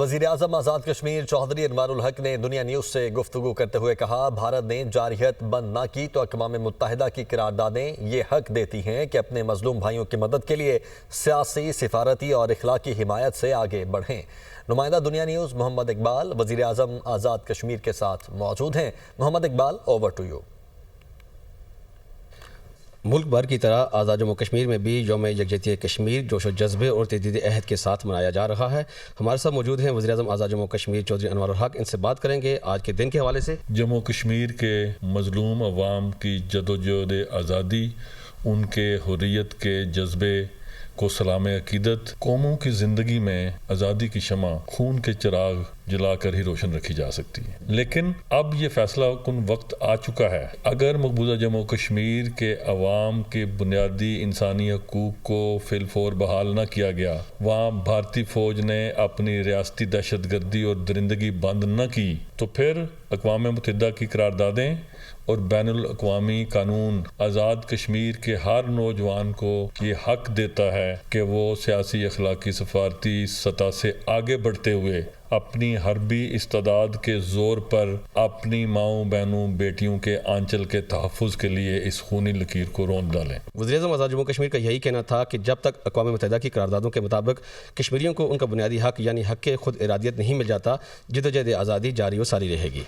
وزیراعظم آزاد کشمیر چودھری انوار الحق نے دنیا نیوز سے گفتگو کرتے ہوئے کہا، بھارت نے جارحیت بند نہ کی تو اقوام متحدہ کی قراردادیں یہ حق دیتی ہیں کہ اپنے مظلوم بھائیوں کی مدد کے لیے سیاسی، سفارتی اور اخلاقی حمایت سے آگے بڑھیں۔ نمائندہ دنیا نیوز محمد اقبال وزیراعظم آزاد کشمیر کے ساتھ موجود ہیں۔ محمد اقبال، اوور ٹو یو۔ ملک بھر کی طرح آزاد جموں کشمیر میں بھی یوم یکجہتی کشمیر جوش و جذبے اور تجدید عہد کے ساتھ منایا جا رہا ہے۔ ہمارے ساتھ موجود ہیں وزیراعظم آزاد جموں کشمیر چودھری انوار الحق، ان سے بات کریں گے آج کے دن کے حوالے سے۔ جموں کشمیر کے مظلوم عوام کی جدوجہد آزادی، ان کے حریت کے جذبے کو سلام عقیدت، قوموں کی زندگی میں آزادی کی شمع خون کے چراغ جلا کر ہی روشن رکھی جا سکتی ہے، لیکن اب یہ فیصلہ کن وقت آ چکا ہے۔ اگر مقبوضہ جموں کشمیر کے عوام کے بنیادی انسانی حقوق کو فی الفور بحال نہ کیا گیا، وہاں بھارتی فوج نے اپنی ریاستی دہشت گردی اور درندگی بند نہ کی، تو پھر اقوام متحدہ کی قراردادیں اور بین الاقوامی قانون آزاد کشمیر کے ہر نوجوان کو یہ حق دیتا ہے کہ وہ سیاسی، اخلاقی، سفارتی سطح سے آگے بڑھتے ہوئے اپنی حربی استعداد کے زور پر اپنی ماؤں، بہنوں، بیٹیوں کے آنچل کے تحفظ کے لیے اس خونی لکیر کو روند ڈالیں۔ وزیراعظم آزاد جموں کشمیر کا یہی کہنا تھا کہ جب تک اقوام متحدہ کی قراردادوں کے مطابق کشمیریوں کو ان کا بنیادی حق یعنی حق خود ارادیت نہیں مل جاتا، جدوجہد آزادی جاری و ساری رہے گی۔